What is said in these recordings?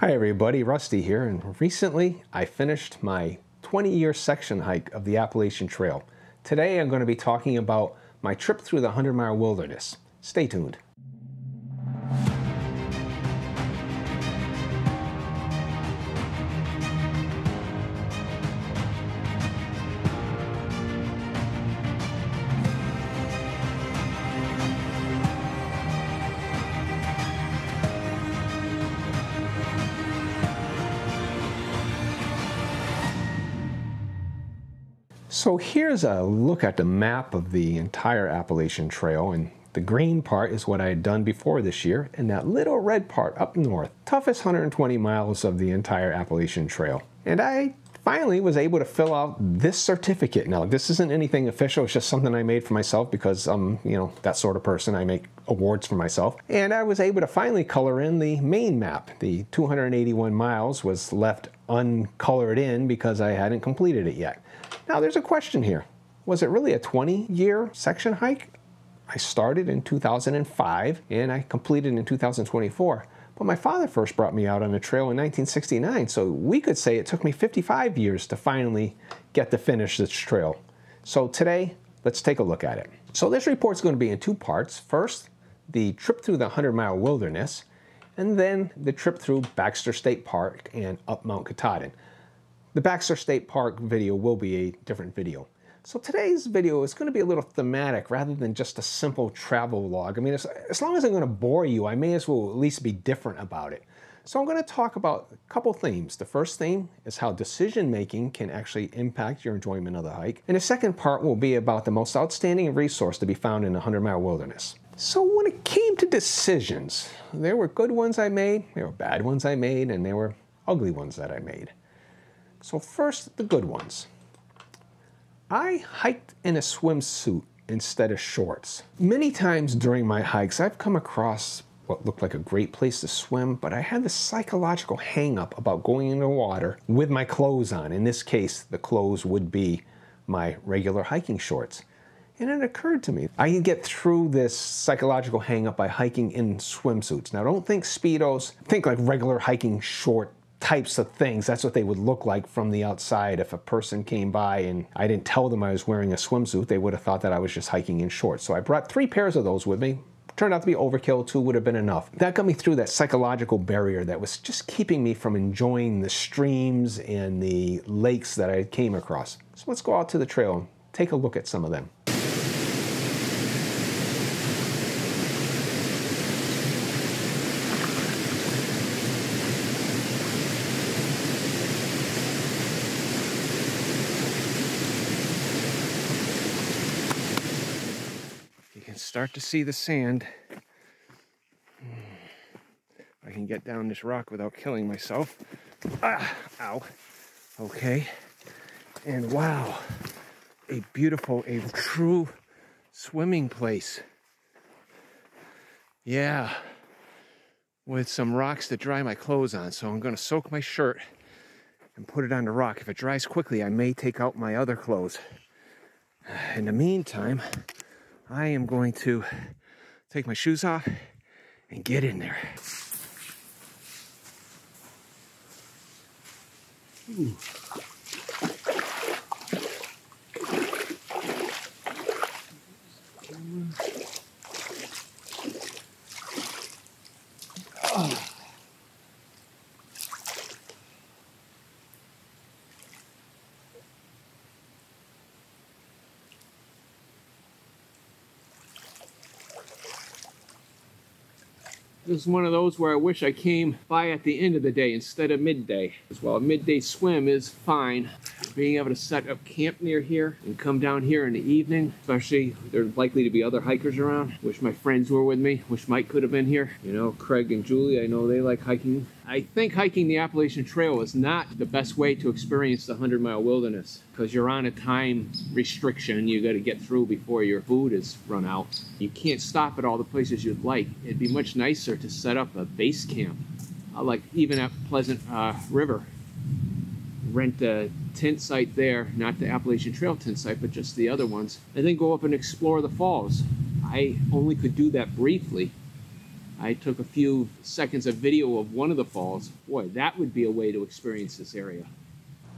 Hi everybody, Rusty here, and recently I finished my 20-year section hike of the Appalachian Trail. Today I'm going to be talking about my trip through the 100-mile wilderness. Stay tuned. So here's a look at the map of the entire Appalachian Trail, and the green part is what I had done before this year, and that little red part up north, toughest 120 miles of the entire Appalachian Trail. And I finally was able to fill out this certificate. Now, this isn't anything official, it's just something I made for myself because I'm, that sort of person. I make awards for myself. And I was able to finally color in the main map. The 281 miles was left uncolored in because I hadn't completed it yet. Now, there's a question here. Was it really a 20-year section hike? I started in 2005 and I completed in 2024. But my father first brought me out on the trail in 1969, so we could say it took me 55 years to finally get to finish this trail. So today, let's take a look at it. So this report's going to be in two parts. First, the trip through the 100-mile wilderness, and then the trip through Baxter State Park and up Mount Katahdin. The Baxter State Park video will be a different video. So today's video is going to be a little thematic rather than just a simple travel log. I mean, as long as I'm going to bore you, I may as well at least be different about it. So I'm going to talk about a couple themes. The first theme is how decision-making can actually impact your enjoyment of the hike. And the second part will be about the most outstanding resource to be found in the 100-mile wilderness. So when it came to decisions, there were good ones I made, there were bad ones I made, and there were ugly ones that I made. So first, the good ones. I hiked in a swimsuit instead of shorts. Many times during my hikes, I've come across what looked like a great place to swim, but I had this psychological hang-up about going in the water with my clothes on. In this case, the clothes would be my regular hiking shorts. And it occurred to me, I can get through this psychological hang-up by hiking in swimsuits. Now, don't think Speedos, think like regular hiking short types of things. That's what they would look like from the outside. If a person came by and I didn't tell them I was wearing a swimsuit, they would have thought that I was just hiking in shorts. So I brought 3 pairs of those with me. Turned out to be overkill. 2 would have been enough. That got me through that psychological barrier that was just keeping me from enjoying the streams and the lakes that I came across. So let's go out to the trail and take a look at some of them. Start to see the sand. I can get down this rock without killing myself. Ah, ow. Okay. And wow, a beautiful, a true swimming place. Yeah, with some rocks to dry my clothes on. So I'm going to soak my shirt and put it on the rock. If it dries quickly, I may take out my other clothes. In the meantime, I am going to take my shoes off and get in there. Ooh. Oh. This is one of those where I wish I came by at the end of the day instead of midday. As well, a midday swim is fine. Being able to set up camp near here and come down here in the evening, especially there's likely to be other hikers around. Wish my friends were with me. Wish Mike could have been here. You know, Craig and Julie, I know they like hiking. I think hiking the Appalachian Trail is not the best way to experience the 100-mile wilderness because you're on a time restriction. You got to get through before your food is run out. You can't stop at all the places you'd like. It'd be much nicer to set up a base camp, like even at Pleasant River. Rent a tent site there, not the Appalachian Trail tent site, but just the other ones, and then go up and explore the falls. I only could do that briefly. I took a few seconds of video of one of the falls. Boy, that would be a way to experience this area.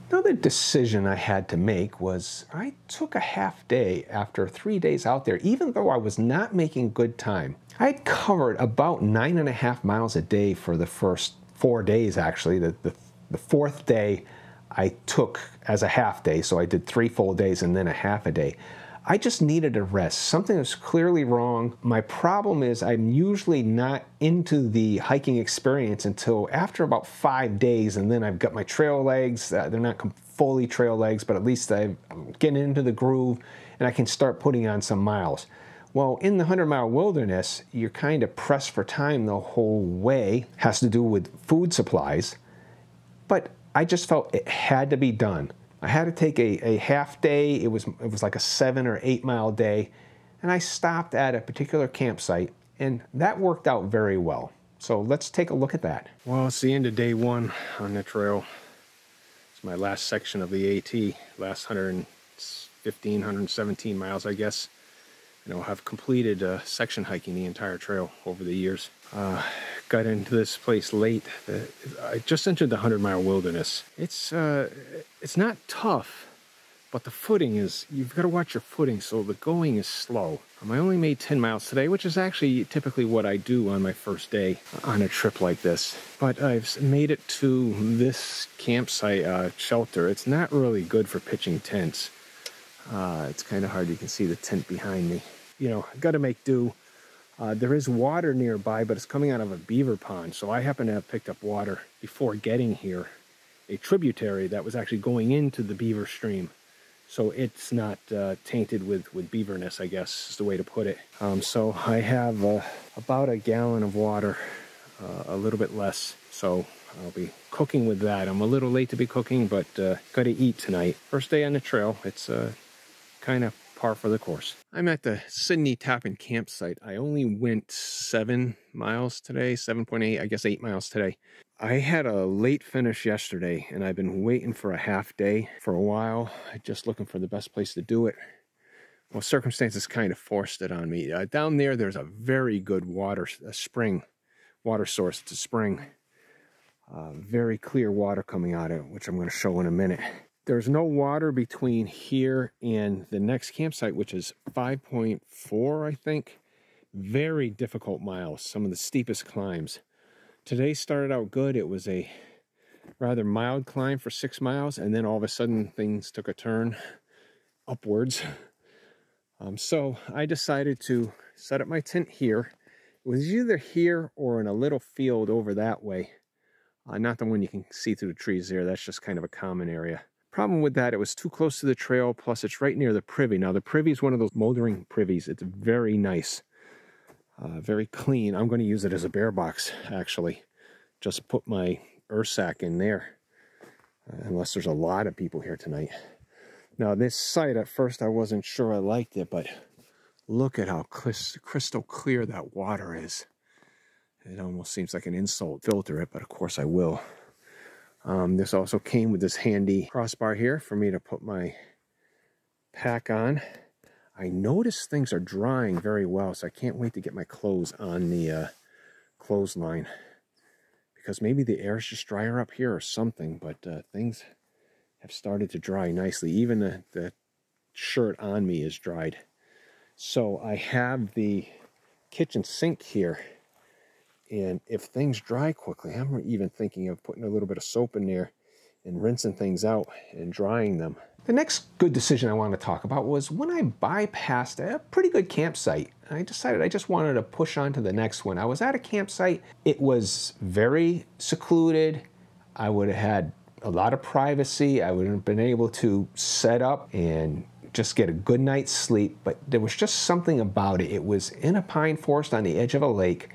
Another decision I had to make was I took a half day after 3 days out there, even though I was not making good time. I had covered about 9.5 miles a day for the first 4 days, actually. The fourth day I took as a half day, so I did 3 full days and then a half a day. I just needed a rest. Something was clearly wrong. My problem is I'm usually not into the hiking experience until after about 5 days, and then I've got my trail legs. They're not fully trail legs, but at least I'm getting into the groove and I can start putting on some miles. Well, in the 100-mile wilderness, you're kind of pressed for time the whole way. Has to do with food supplies, but I just felt it had to be done. I had to take a half day. It was like a 7 or 8 mile day, and I stopped at a particular campsite, and that worked out very well. So let's take a look at that. Well, it's the end of day 1 on the trail. It's my last section of the AT, last 115, 117 miles, I guess. You know, I've completed section hiking the entire trail over the years. Got into this place late. I just entered the 100-mile wilderness. It's not tough, but the footing is, you've got to watch your footing, so the going is slow. I only made 10 miles today, which is actually typically what I do on my first day on a trip like this. But I've made it to this campsite shelter. It's not really good for pitching tents. It's kind of hard. You can see the tent behind me. You know, I've got to make do. There is water nearby, but it's coming out of a beaver pond. So I happen to have picked up water before getting here, a tributary that was actually going into the beaver stream. So it's not tainted with beaverness, I guess is the way to put it. So I have about a gallon of water, a little bit less. So I'll be cooking with that. I'm a little late to be cooking, but got to eat tonight. First day on the trail. It's kind of par for the course. I'm at the Sydney Tappan campsite. I only went 7 miles today, 7.8, I guess 8 miles today. I had a late finish yesterday, and I've been waiting for a half day for a while, just looking for the best place to do it. Well, circumstances kind of forced it on me. Down there's a very good water source. It's a spring. Very clear water coming out of it, which I'm going to show in a minute. There's no water between here and the next campsite, which is 5.4, I think. Very difficult miles, some of the steepest climbs. Today started out good. It was a rather mild climb for 6 miles, and then all of a sudden things took a turn upwards. So I decided to set up my tent here. It was either here or in a little field over that way. Not the one you can see through the trees there. That's just kind of a common area. Problem with that, it was too close to the trail, plus it's right near the privy. Now the privy is one of those moldering privies. It's very nice, very clean. I'm going to use it as a bear box, actually. Just put my earth sack in there, unless there's a lot of people here tonight. Now this site, at first I wasn't sure I liked it, but look at how crystal clear that water is. It almost seems like an insult to filter it, but of course I will. This also came with this handy crossbar here for me to put my pack on. I notice things are drying very well, so I can't wait to get my clothes on the clothesline, because maybe the air's just drier up here or something, but things have started to dry nicely. Even the shirt on me is dried. So I have the kitchen sink here. And if things dry quickly, I'm even thinking of putting a little bit of soap in there and rinsing things out and drying them. The next good decision I wanted to talk about was when I bypassed a pretty good campsite. I decided I just wanted to push on to the next one. I was at a campsite. It was very secluded. I would have had a lot of privacy. I would have been able to set up and just get a good night's sleep. But there was just something about it. It was in a pine forest on the edge of a lake.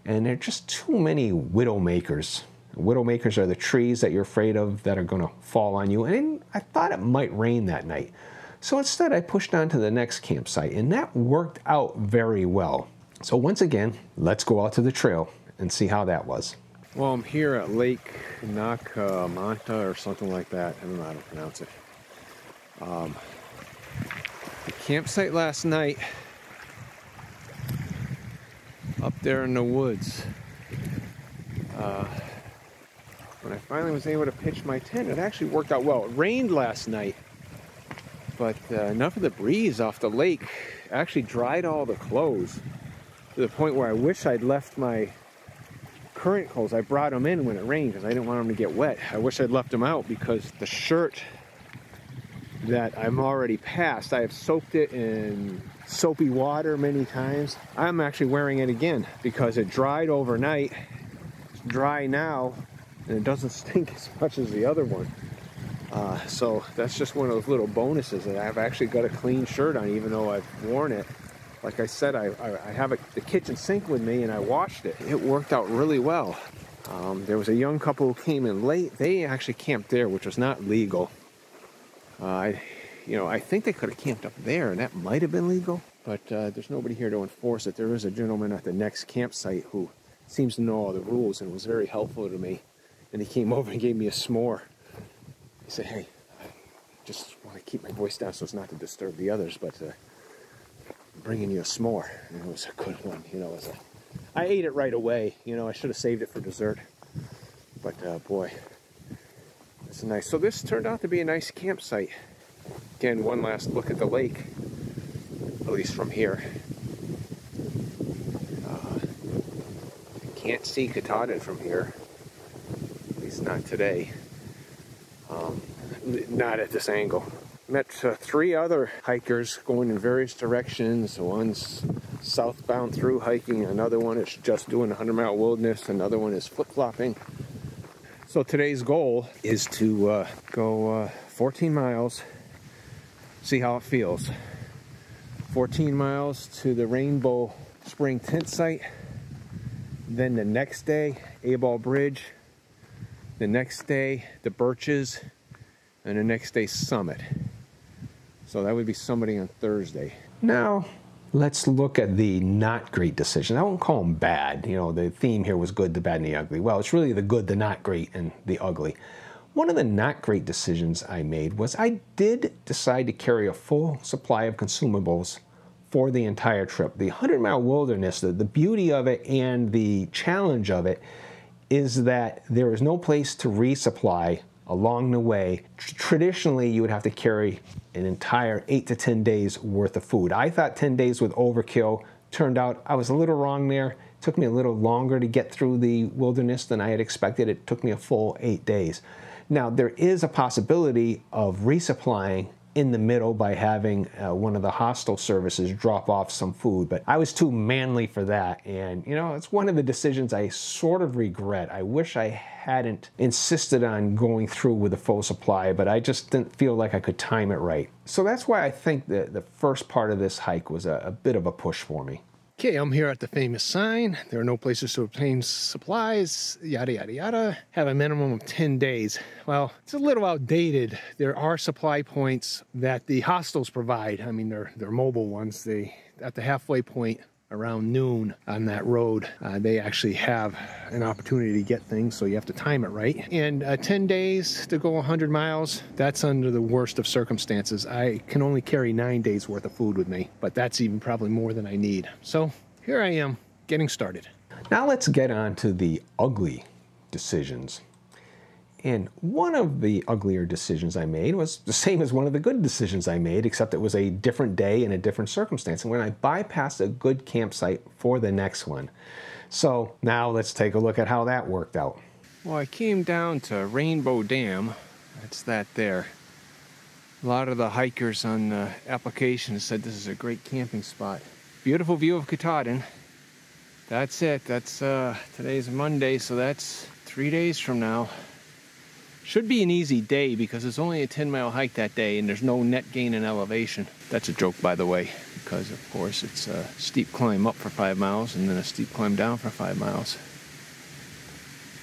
And there are just too many widowmakers. Widowmakers are the trees that you're afraid of that are going to fall on you. And I thought it might rain that night. So instead I pushed on to the next campsite, and that worked out very well. So once again, let's go out to the trail and see how that was. Well, I'm here at Lake Nakamanta or something like that. I don't know how to pronounce it. The campsite last night up there in the woods. When I finally was able to pitch my tent, it actually worked out well. It rained last night, but enough of the breeze off the lake actually dried all the clothes to the point where I wish I'd left my current clothes. I brought them in when it rained because I didn't want them to get wet. I wish I'd left them out because the shirt that I'm already past, I have soaked it in soapy water many times. I'm actually wearing it again because it dried overnight. It's dry now and it doesn't stink as much as the other one. So that's just one of those little bonuses that I've actually got a clean shirt on even though I've worn it. Like I said, I have the kitchen sink with me and I washed it. It worked out really well. There was a young couple who came in late. They actually camped there, which was not legal. I think they could have camped up there and that might have been legal, but there's nobody here to enforce it. There is a gentleman at the next campsite who seems to know all the rules and was very helpful to me. And he came over and gave me a s'more. He said, hey, I just want to keep my voice down so as not to disturb the others, but bringing you a s'more. And it was a good one, I ate it right away. I should have saved it for dessert. But boy, it's nice. So this turned out to be a nice campsite. Again, one last look at the lake, at least from here. Can't see Katahdin from here, at least not today. Not at this angle. Met 3 other hikers going in various directions. One's southbound through hiking, another one is just doing a 100-mile wilderness, another one is flip-flopping. So today's goal is to go 14 miles, see how it feels. 14 miles to the Rainbow Spring tent site. Then the next day, A-Ball Bridge. The next day, the Birches. And the next day, Summit. So that would be somebody on Thursday. Now, let's look at the not great decision. I won't call them bad. The theme here was good, the bad, and the ugly. Well, it's really the good, the not great, and the ugly. One of the not great decisions I made was I did decide to carry a full supply of consumables for the entire trip. The 100-mile wilderness, the beauty of it and the challenge of it is that there is no place to resupply along the way. Traditionally, you would have to carry an entire 8 to 10 days worth of food. I thought 10 days was overkill. Turned out I was a little wrong there. It took me a little longer to get through the wilderness than I had expected. It took me a full 8 days. Now, there is a possibility of resupplying in the middle by having one of the hostel services drop off some food, but I was too manly for that, and it's one of the decisions I sort of regret. I wish I hadn't insisted on going through with a full supply, but I just didn't feel like I could time it right. So that's why I think that the first part of this hike was a bit of a push for me. Okay, I'm here at the famous sign. There are no places to obtain supplies, yada, yada, yada. Have a minimum of 10 days. Well, it's a little outdated. There are supply points that the hostels provide. I mean, they're mobile ones. At the halfway point around noon on that road, they actually have an opportunity to get things, so you have to time it right. And 10 days to go 100 miles, that's under the worst of circumstances. I can only carry 9 days worth of food with me, but that's even probably more than I need. So here I am, getting started. Now let's get on to the ugly decisions. And one of the uglier decisions I made was the same as one of the good decisions I made, except it was a different day and a different circumstance. And when I bypassed a good campsite for the next one. So now let's take a look at how that worked out. Well, I came down to Rainbow Dam. That's that there. A lot of the hikers on the application said this is a great camping spot. Beautiful view of Katahdin. That's it. That's today's Monday, so that's 3 days from now. Should be an easy day because it's only a 10-mile hike that day and there's no net gain in elevation. That's a joke, by the way, because of course it's a steep climb up for 5 miles and then a steep climb down for 5 miles.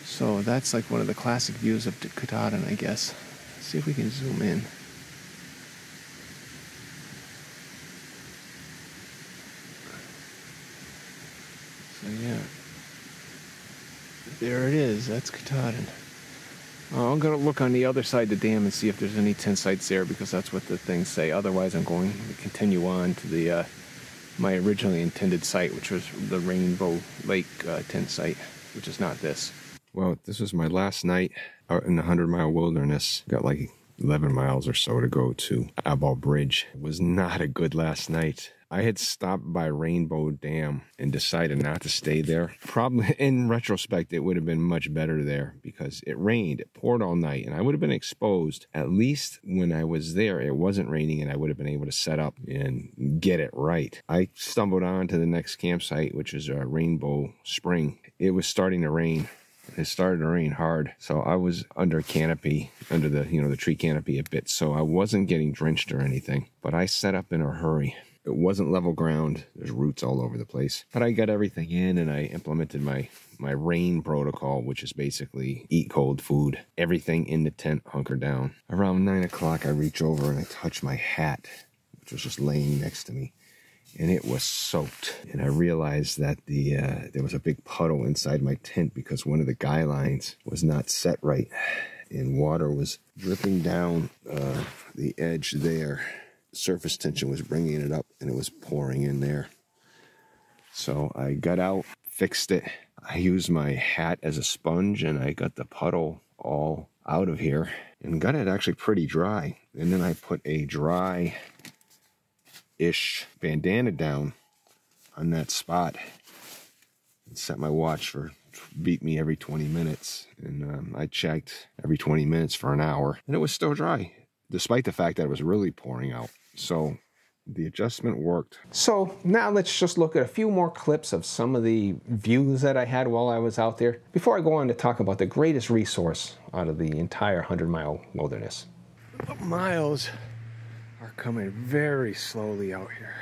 So that's like one of the classic views of Katahdin, I guess. Let's see if we can zoom in. So yeah, there it is. That's Katahdin. I'm going to look on the other side of the dam and see if there's any tent sites there because that's what the things say. Otherwise, I'm going to continue on to the my originally intended site, which was the Rainbow Lake tent site, which is not this. Well, this was my last night out in the 100-mile wilderness. Got like 11 miles or so to go to Eyeball Bridge. It was not a good last night. I had stopped by Rainbow Dam and decided not to stay there. Probably, in retrospect, it would have been much better there because it rained. It poured all night, and I would have been exposed. At least when I was there, it wasn't raining, and I would have been able to set up and get it right. I stumbled on to the next campsite, which is Rainbow Spring. It was starting to rain. It started to rain hard, so I was under canopy, under the, the tree canopy a bit, so I wasn't getting drenched or anything. But I set up in a hurry. It wasn't level ground. There's roots all over the place. But I got everything in, and I implemented my rain protocol, which is basically eat cold food. Everything in the tent hunkered down. Around 9 o'clock, I reach over and I touch my hat, which was just laying next to me. And it was soaked. And I realized that there was a big puddle inside my tent because one of the guy lines was not set right. And water was dripping down the edge there. Surface tension was bringing it up, and it was pouring in there. So I got out, fixed it. I used my hat as a sponge, and I got the puddle all out of here and got it actually pretty dry. And then I put a dry-ish bandana down on that spot and set my watch for beat me every 20 minutes. And I checked every 20 minutes for an hour, and it was still dry, despite the fact that it was really pouring out. So the adjustment worked. So now let's just look at a few more clips of some of the views that I had while I was out there before I go on to talk about the greatest resource out of the entire 100-mile wilderness. The miles are coming very slowly out here.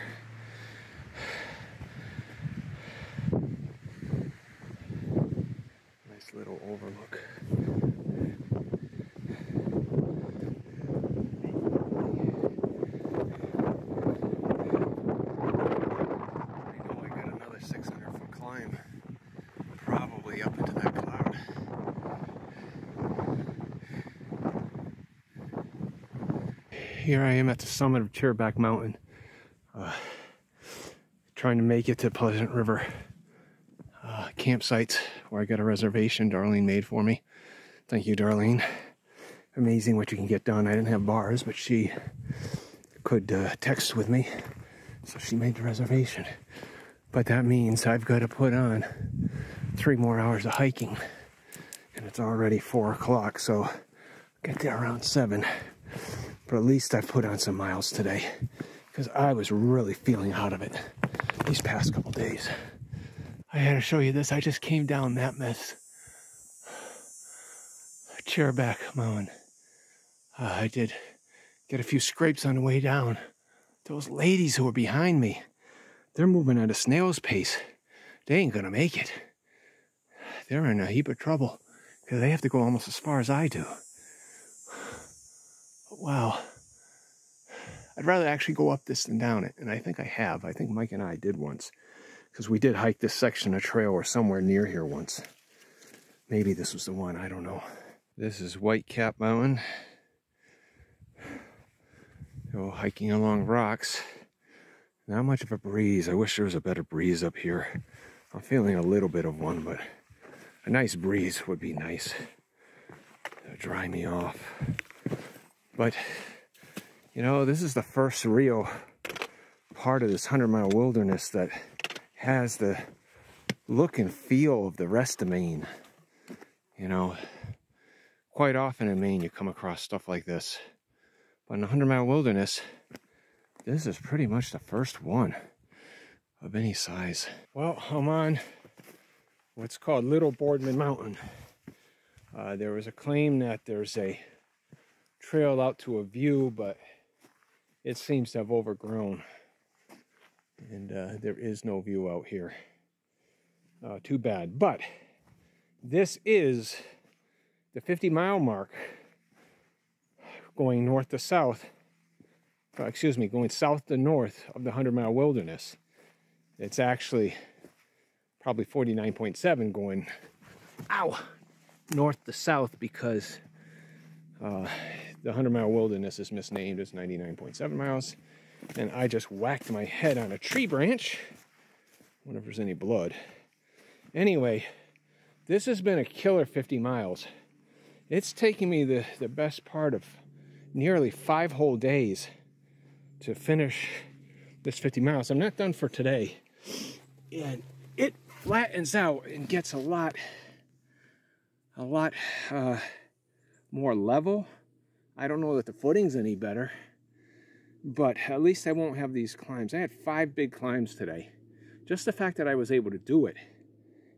Nice little overlook. Here I am at the summit of Chairback Mountain, trying to make it to Pleasant River campsite where I got a reservation Darlene made for me. Thank you, Darlene. Amazing what you can get done. I didn't have bars, but she could text with me, so she made the reservation. But that means I've got to put on 3 more hours of hiking, and it's already 4 o'clock, so I'll get there around 7. But at least I put on some miles today because I was really feeling out of it these past couple days. I had to show you this. I just came down that mess. Chairback Mountain. I did get a few scrapes on the way down. Those ladies who were behind me, they're moving at a snail's pace. They ain't gonna make it. They're in a heap of trouble because they have to go almost as far as I do. Wow. I'd rather actually go up this than down it, and I think I have. I think Mike and I did once, because we did hike this section of trail or somewhere near here once. Maybe this was the one, I don't know. This is Whitecap Mountain. Go hiking along rocks. Not much of a breeze. I wish there was a better breeze up here. I'm feeling a little bit of one, but a nice breeze would be nice to dry me off. But, this is the first real part of this 100-mile wilderness that has the look and feel of the rest of Maine. Quite often in Maine you come across stuff like this. But in the 100-mile wilderness, this is pretty much the first one of any size. Well, I'm on what's called Little Boardman Mountain. There was a claim that there's a trail out to a view, but it seems to have overgrown, and there is no view out here. Too bad. But this is the 50-mile mark going north to south, going south to north of the 100-mile wilderness. It's actually probably 49.7 going north to south because the 100-mile wilderness is misnamed as 99.7 miles. and I just whacked my head on a tree branch. I wonder if there's any blood. Anyway, this has been a killer 50 miles. It's taken me the best part of nearly 5 whole days to finish this 50 miles. I'm not done for today. And it flattens out and gets a lot more level. I don't know that the footing's any better, but at least I won't have these climbs. I had 5 big climbs today. Just the fact that I was able to do it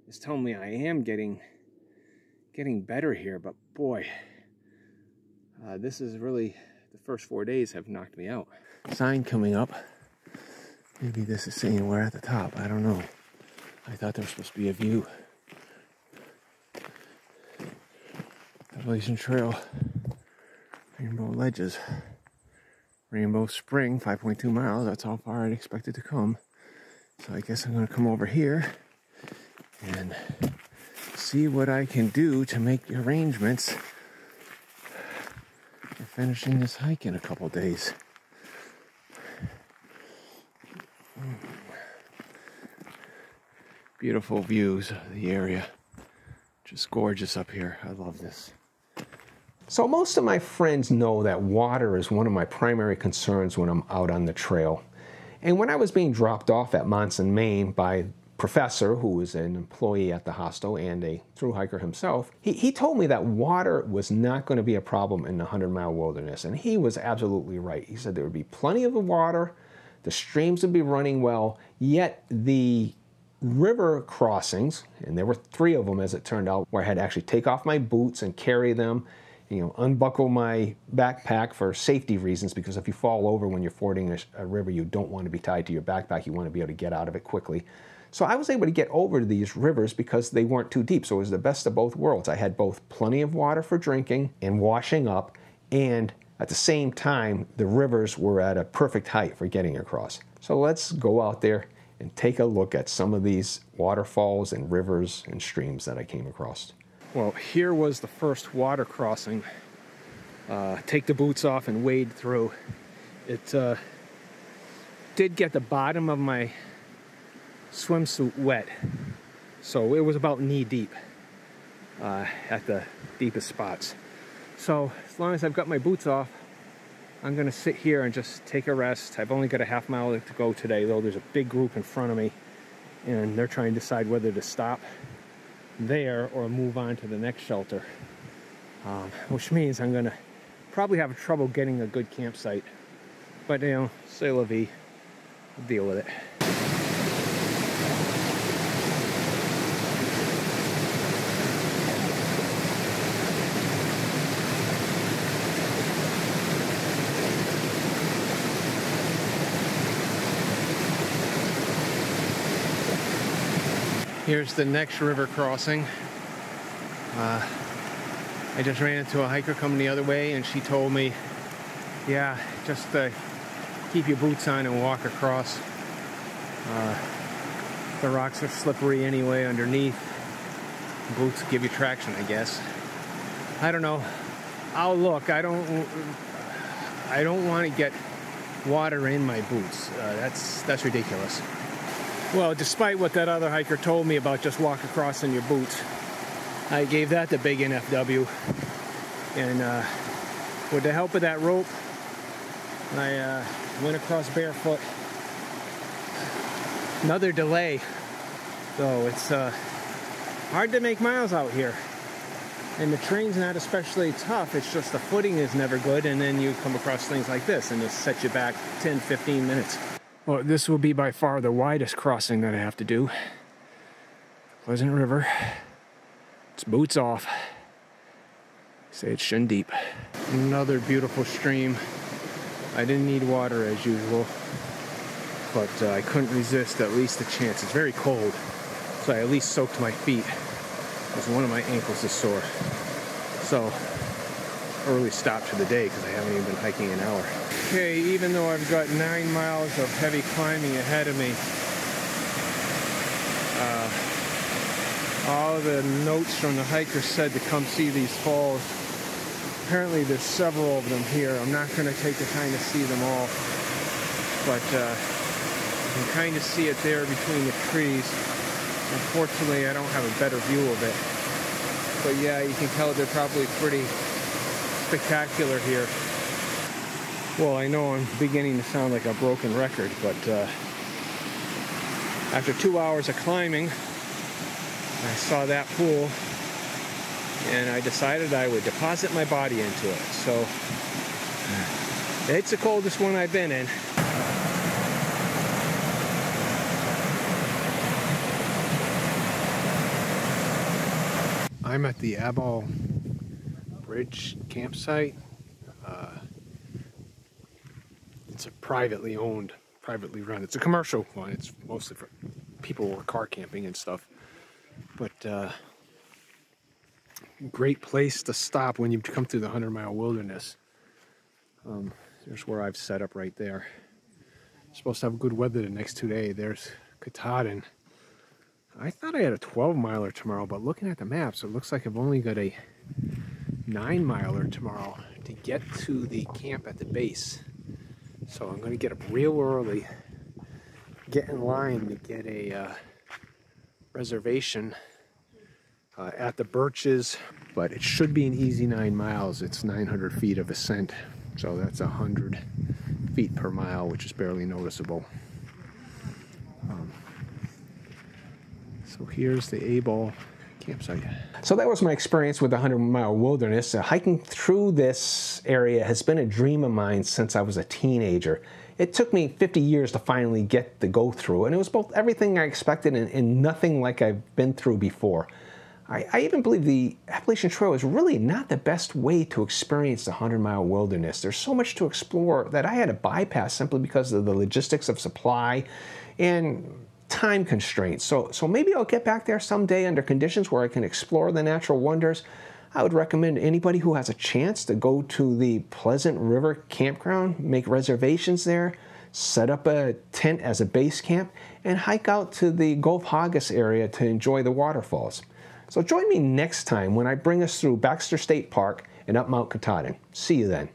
is telling me I am getting better here, but boy, this is really, the first 4 days have knocked me out. Sign coming up. Maybe this is saying we're at the top. I don't know. I thought there was supposed to be a view. Appalachian Trail, Rainbow Ledges, Rainbow Spring, 5.2 miles. That's how far I'd expected to come. So I guess I'm going to come over here and see what I can do to make the arrangements for finishing this hike in a couple days. Beautiful views of the area. Just gorgeous up here. I love this. So most of my friends know that water is one of my primary concerns when I'm out on the trail. And when I was being dropped off at Monson, Maine by a professor who was an employee at the hostel and a thru hiker himself, he told me that water was not going to be a problem in the 100-mile wilderness. And he was absolutely right. He said there would be plenty of water, the streams would be running well, yet the river crossings, and there were 3 of them as it turned out, where I had to actually take off my boots and carry them, unbuckle my backpack for safety reasons, because if you fall over when you're fording a river, you don't want to be tied to your backpack. You want to be able to get out of it quickly. So I was able to get over to these rivers because they weren't too deep. So it was the best of both worlds. I had both plenty of water for drinking and washing up, and at the same time, the rivers were at a perfect height for getting across. So let's go out there and take a look at some of these waterfalls and rivers and streams that I came across. Well, here was the first water crossing. Take the boots off and wade through. It did get the bottom of my swimsuit wet, so it was about knee deep at the deepest spots. So as long as I've got my boots off, I'm gonna sit here and just take a rest. I've only got a half mile to go today, though there's a big group in front of me, and they're trying to decide whether to stop there or move on to the next shelter, which means I'm gonna probably have trouble getting a good campsite, but c'est la vie. I'll deal with it. Here's the next river crossing. I just ran into a hiker coming the other way, and she told me, yeah, just keep your boots on and walk across. The rocks are slippery anyway underneath. Boots give you traction, I guess. I don't know. I'll look. I don't want to get water in my boots. That's ridiculous. Well, despite what that other hiker told me about just walk across in your boots, I gave that the big NFW. And with the help of that rope, I went across barefoot. Another delay, though. It's hard to make miles out here. And the terrain's not especially tough, it's just the footing is never good, and then you come across things like this, and it sets you back 10, 15 minutes. Well, this will be by far the widest crossing that I have to do. Pleasant River. It's boots off. Say it's shin deep. Another beautiful stream. I didn't need water as usual, but I couldn't resist at least a chance. It's very cold, so I at least soaked my feet, because one of my ankles is sore. So, early stop to the day, because I haven't even been hiking an hour. Okay, even though I've got 9 miles of heavy climbing ahead of me, all the notes from the hiker said to come see these falls. Apparently there's several of them here. I'm not going to take the time to see them all. but you can kind of see it there between the trees. Unfortunately, I don't have a better view of it. But yeah, you can tell they're probably pretty spectacular here. Well, I know I'm beginning to sound like a broken record, but after 2 hours of climbing, I saw that pool, and I decided I would deposit my body into it. So it's the coldest one I've been in. I'm at the Abel Bridge campsite. It's a privately owned, privately run. It's a commercial one. It's mostly for people who are car camping and stuff. But great place to stop when you come through the 100-mile wilderness. There's where I've set up right there. Supposed to have good weather the next 2 days. There's Katahdin. I thought I had a 12-miler tomorrow, but looking at the maps, it looks like I've only got a 9-miler tomorrow to get to the camp at the base. So I'm going to get up real early, get in line to get a reservation at the Birches, but it should be an easy 9 miles. It's 900 feet of ascent, so that's 100 feet per mile, which is barely noticeable. So here's the Abel campsite. So that was my experience with the 100-mile wilderness. Hiking through this area has been a dream of mine since I was a teenager. It took me 50 years to finally get to go through, and it was both everything I expected and nothing like I've been through before. I even believe the Appalachian Trail is really not the best way to experience the 100-mile wilderness. There's so much to explore that I had to bypass simply because of the logistics of supply and time constraints. So maybe I'll get back there someday under conditions where I can explore the natural wonders. I would recommend anybody who has a chance to go to the Pleasant River Campground, make reservations there, set up a tent as a base camp, and hike out to the Gulf Haggis area to enjoy the waterfalls. So join me next time when I bring us through Baxter State Park and up Mount Katahdin. See you then.